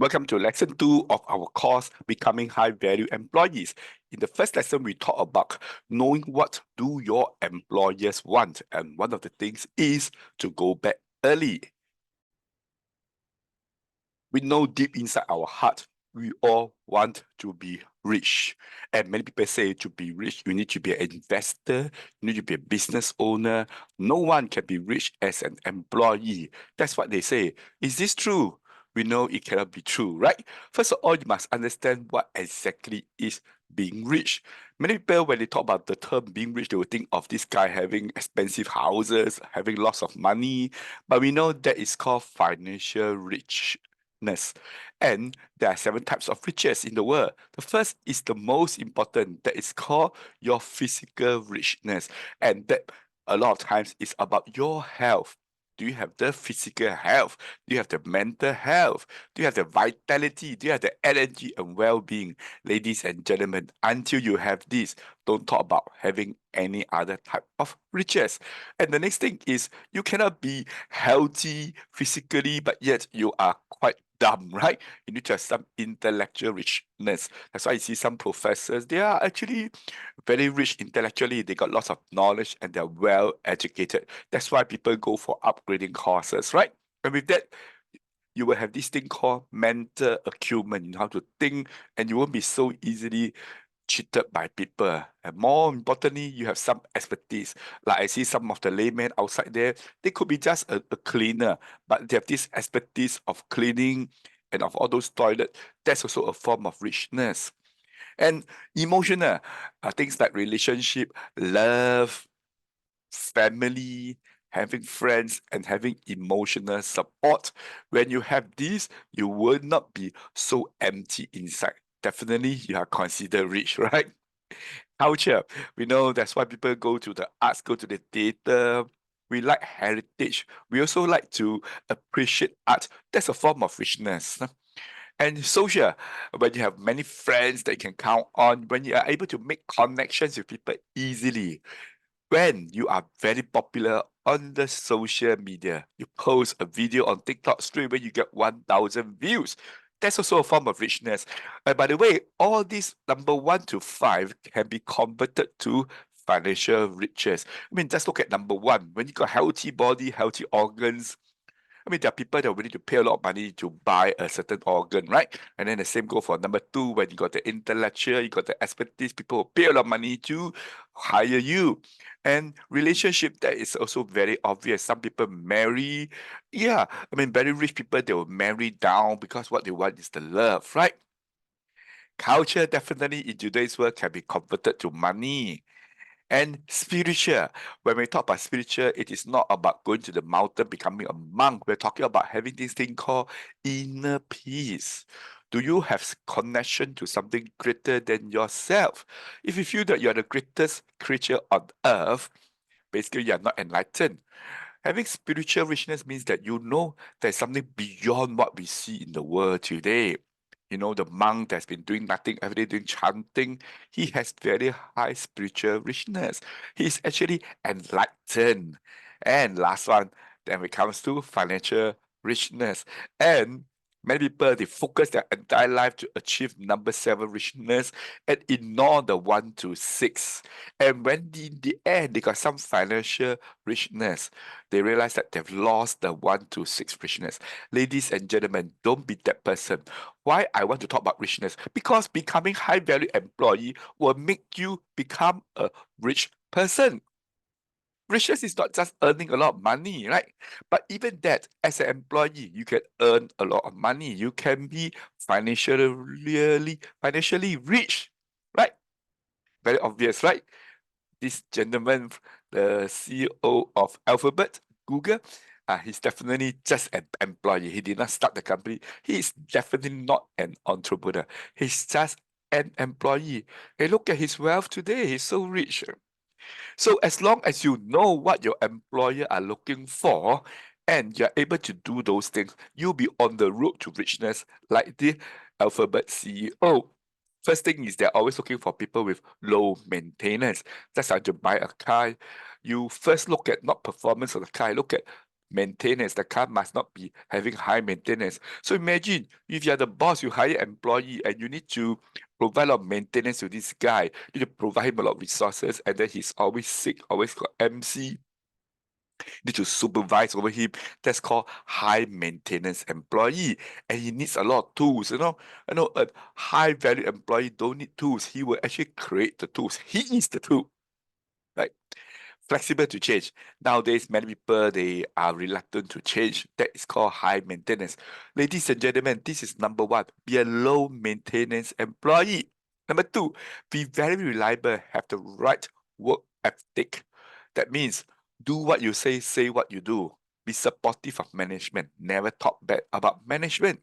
Welcome to lesson 2 of our course, Becoming High Value Employees. In the first lesson, we talk about knowing what do your employers want. And one of the things is to go back early. We know deep inside our heart, we all want to be rich. And many people say to be rich, you need to be an investor, you need to be a business owner. No one can be rich as an employee. That's what they say. Is this true? We know it cannot be true, right? First of all, you must understand what exactly is being rich. Many people, when they talk about the term being rich, they will think of this guy having expensive houses, having lots of money. But we know that is called financial richness. And there are 7 types of riches in the world. The first is the most important, that is called your physical richness. And that a lot of times is about your health. Do you have the physical health? Do you have the mental health? Do you have the vitality? Do you have the energy and well-being? Ladies and gentlemen, until you have this, don't talk about having any other type of riches. And the next thing is you cannot be healthy physically, but yet you are quite dumb, right? You need to have some intellectual richness. That's why you see some professors, they are actually very rich intellectually. They got lots of knowledge and they're well educated. That's why people go for upgrading courses, right? And with that, you will have this thing called mental acumen, you know how to think, and you won't be so easily cheated by people. And more importantly, you have some expertise. Like I see some of the laymen outside there, they could be just a cleaner, but they have this expertise of cleaning and of all those toilets. That's also a form of richness. And emotional, things like relationship, love, family, having friends, and having emotional support. When you have this, you will not be so empty inside. Definitely, you are considered rich, right? Culture. We know that's why people go to the arts, go to the theater. We like heritage. We also like to appreciate art. That's a form of richness. And social, when you have many friends that you can count on, when you are able to make connections with people easily, when you are very popular on the social media, you post a video on TikTok, straight away you get 1,000 views. That's also a form of richness. And by the way, all these number 1 to 5 can be converted to financial riches. I mean, just look at number 1. When you got healthy body, healthy organs, I mean, there are people that are willing to pay a lot of money to buy a certain organ, right? And then the same go for number 2, when you got the intellectual, you got the expertise, people will pay a lot of money to hire you. And relationship, that is also very obvious. Some people marry, yeah, I mean, very rich people, they will marry down because what they want is the love, right? Culture definitely in today's world can be converted to money. And spiritual, when we talk about spiritual, it is not about going to the mountain, becoming a monk. We're talking about having this thing called inner peace. Do you have connection to something greater than yourself? If you feel that you're the greatest creature on earth, basically you're not enlightened. Having spiritual richness means that you know there's something beyond what we see in the world today. You know, the monk that's been doing nothing every day, doing chanting, he has very high spiritual richness. He's actually enlightened. And last one, then it comes to financial richness. And many people, they focus their entire life to achieve number 7 richness and ignore the 1 to 6. And when in the end, they got some financial richness, they realize that they've lost the 1 to 6 richness. Ladies and gentlemen, don't be that person. Why I want to talk about richness? Because becoming high value employee will make you become a rich person. Richness is not just earning a lot of money, right? But even that, as an employee, you can earn a lot of money. You can be financially rich, right? Very obvious, right? This gentleman, the CEO of Alphabet, Google, he's definitely just an employee. He did not start the company. He is definitely not an entrepreneur. He's just an employee. Hey, look at his wealth today. He's so rich. So as long as you know what your employer are looking for and you're able to do those things, you'll be on the road to richness like the Alphabet CEO. First thing is they're always looking for people with low maintenance. That's how to buy a car. You first look at not performance of the car, look at maintenance. The car must not be having high maintenance. So imagine if you're the boss, you hire employee and you need to provide a lot of maintenance to this guy. You need to provide him a lot of resources, and then he's always sick, always got MC. Need to supervise over him. That's called high maintenance employee, and he needs a lot of tools. A high value employee don't need tools. He will actually create the tools. He is the tool, right? Flexible to change. Nowadays, many people they are reluctant to change. That is called high maintenance. Ladies and gentlemen, this is number one. Be a low maintenance employee. Number two, be very reliable. Have the right work ethic. That means do what you say what you do. Be supportive of management. Never talk bad about management.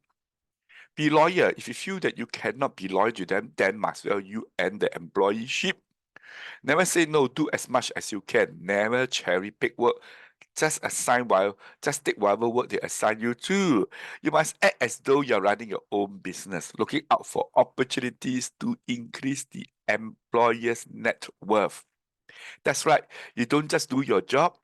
Be loyal. If you feel that you cannot be loyal to them, then must well you end the employeeship. Never say no, do as much as you can. Never cherry pick work. Just take whatever work they assign you to. You must act as though you're running your own business, looking out for opportunities to increase the employer's net worth. That's right. You don't just do your job.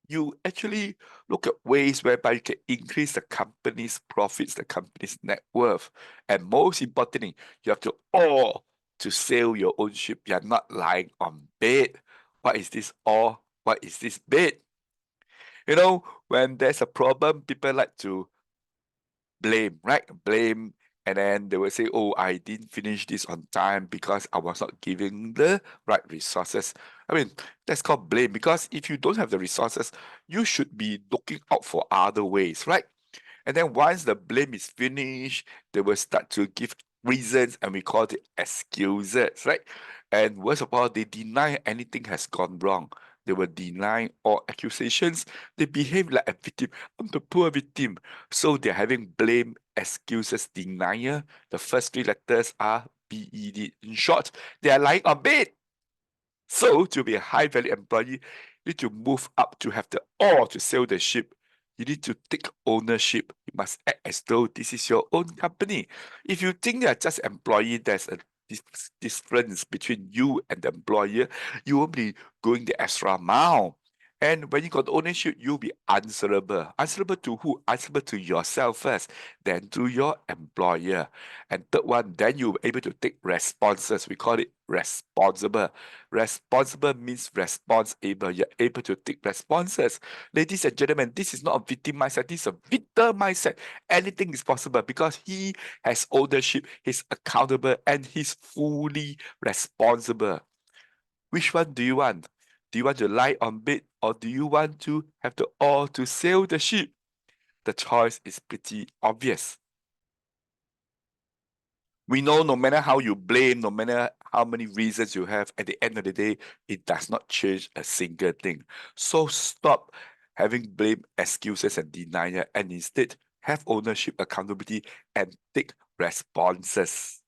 You actually look at ways whereby you can increase the company's profits, the company's net worth. And most importantly, you have to all to sail your own ship. You're not lying on bed. What is this all? What is this bed? When there's a problem, people like to blame, right? Blame, and then they will say, oh, I didn't finish this on time because I was not giving the right resources. I mean, that's called blame, because if you don't have the resources, you should be looking out for other ways, right? And then once the blame is finished, they will start to give reasons, and we call it excuses, right? And worst of all, they deny anything has gone wrong. They will deny all accusations. They behave like a victim. I'm the poor victim. So they're having blame, excuses, denial. The first three letters are BED. In short, they are lying on bed. So to be a high value employee, you need to move up to have the all to sail the ship. You need to take ownership. You must act as though this is your own company. If you think you're just employee, there's a difference between you and the employer. You won't be going the extra mile. And when you got ownership, you'll be answerable. Answerable to who? Answerable to yourself first, then to your employer. And third one, then you'll be able to take responses. We call it responsible. Responsible means responsible. You're able to take responses. Ladies and gentlemen, this is not a victim mindset. This is a victor mindset. Anything is possible because he has ownership, he's accountable, and he's fully responsible. Which one do you want? Do you want to lie on bed, or do you want to have the oar to sail the ship? The choice is pretty obvious. We know no matter how you blame, no matter how many reasons you have, at the end of the day, it does not change a single thing. So stop having blame, excuses, and denial, and instead have ownership, accountability, and take responses.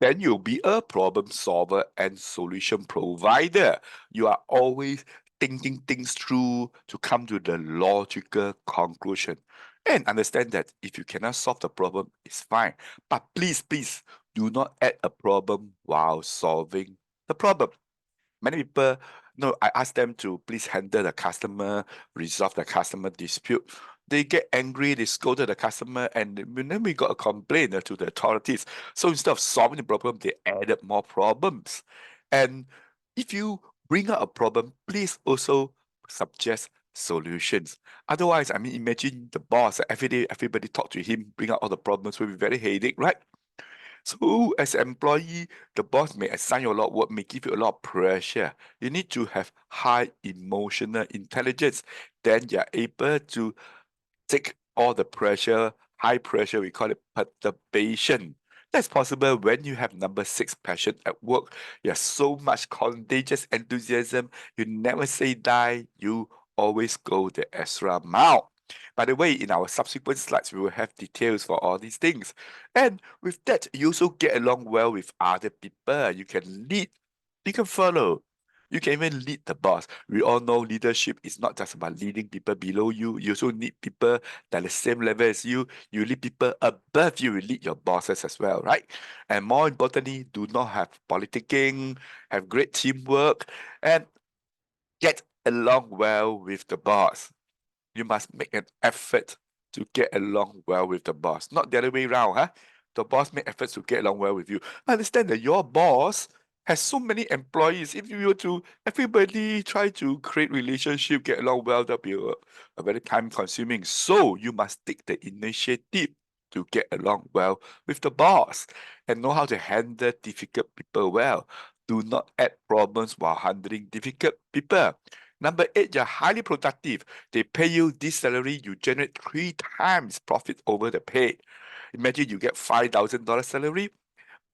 Then you'll be a problem solver and solution provider. You are always thinking things through to come to the logical conclusion. And understand that if you cannot solve the problem, it's fine. But please, please do not add a problem while solving the problem. Many people, no, I ask them to please handle the customer, resolve the customer dispute. They get angry, they scolded the customer, and then we got a complaint to the authorities. So instead of solving the problem, they added more problems. And if you bring out a problem, please also suggest solutions. Otherwise, I mean, imagine the boss, every day, everybody talk to him, bring out all the problems, will be very headache, right? So as an employee, the boss may assign you a lot of work, may give you a lot of pressure. You need to have high emotional intelligence. Then you're able to take all the pressure, high pressure, we call it perturbation. That's possible when you have number 6 passion at work. You have so much contagious enthusiasm. You never say die. You always go the extra mile. By the way, in our subsequent slides, we will have details for all these things. And with that, you also get along well with other people. You can lead, you can follow, you can even lead the boss. We all know leadership is not just about leading people below you. You also need people that are the same level as you. You lead people above you. You lead your bosses as well, right? And more importantly, do not have politicking, have great teamwork, and get along well with the boss. You must make an effort to get along well with the boss, not the other way around, huh? The boss make efforts to get along well with you. I understand that your boss has so many employees. If you were to everybody try to create relationship, get along well, that'll be a very time consuming. So you must take the initiative to get along well with the boss and know how to handle difficult people well. Do not add problems while handling difficult people. Number 8, you're highly productive. They pay you this salary, you generate 3 times profit over the pay. Imagine you get $5,000 salary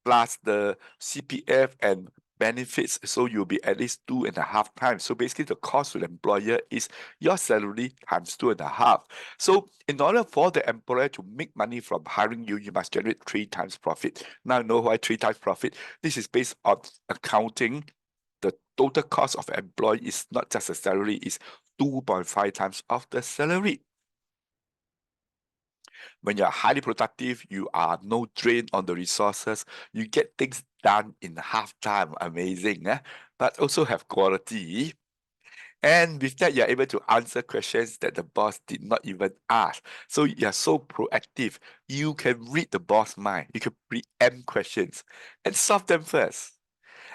plus the CPF and benefits, so you'll be at least 2.5 times. So basically, the cost to the employer is your salary times 2.5. So in order for the employer to make money from hiring you, you must generate 3 times profit. Now, you know why 3 times profit? This is based on accounting. The total cost of employee is not just a salary, it's 2.5 times of the salary. When you're highly productive, you are no drain on the resources. You get things done in half time. Amazing, but also have quality. And with that, you're able to answer questions that the boss did not even ask. So you're so proactive. You can read the boss' mind. You can preempt questions and solve them first.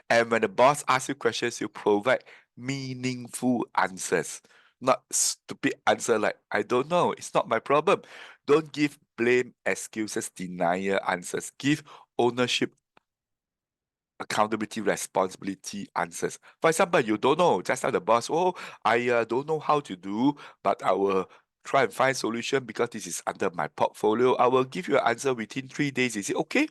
And when the boss asks you questions, you provide meaningful answers, not stupid answer like, I don't know, it's not my problem. Don't give blame, excuses, denial answers. Give ownership, accountability, responsibility answers. For example, you don't know, just tell the boss, oh, I don't know how to do, but I will try and find solution because this is under my portfolio. I will give you an answer within 3 days. Is it okay?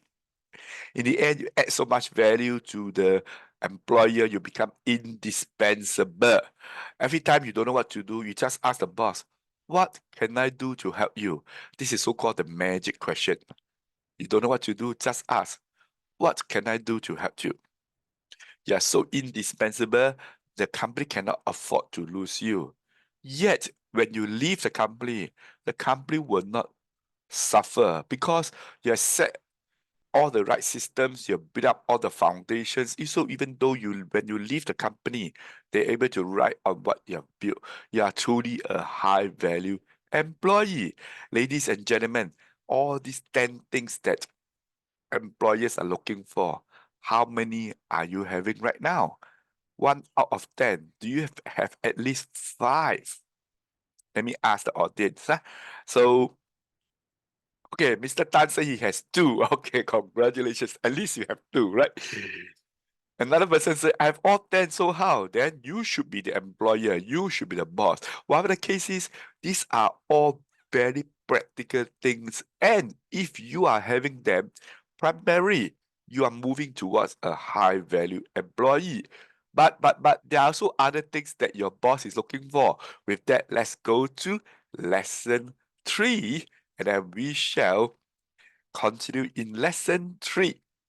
In the end, you add so much value to the employer, you become indispensable. Every time you don't know what to do, you just ask the boss, what can I do to help you? This is so-called the magic question. You don't know what to do, just ask, what can I do to help you? You're so indispensable, the company cannot afford to lose you. Yet, when you leave the company will not suffer because you have set all the right systems, you build up all the foundations. So even though when you leave the company, they're able to ride on what you have built. You are truly a high value employee. Ladies and gentlemen, all these 10 things that employers are looking for, how many are you having right now? 1 out of 10. Do you have at least 5? Let me ask the audience. So okay, Mr. Tan said he has 2. Okay, congratulations. At least you have 2, right? Another person said, I have all 10, so how? Then you should be the employer. You should be the boss. Whatever the case is, these are all very practical things. And if you are having them, primarily, you are moving towards a high value employee. But there are also other things that your boss is looking for. With that, let's go to lesson 3, and then we shall continue in lesson 3.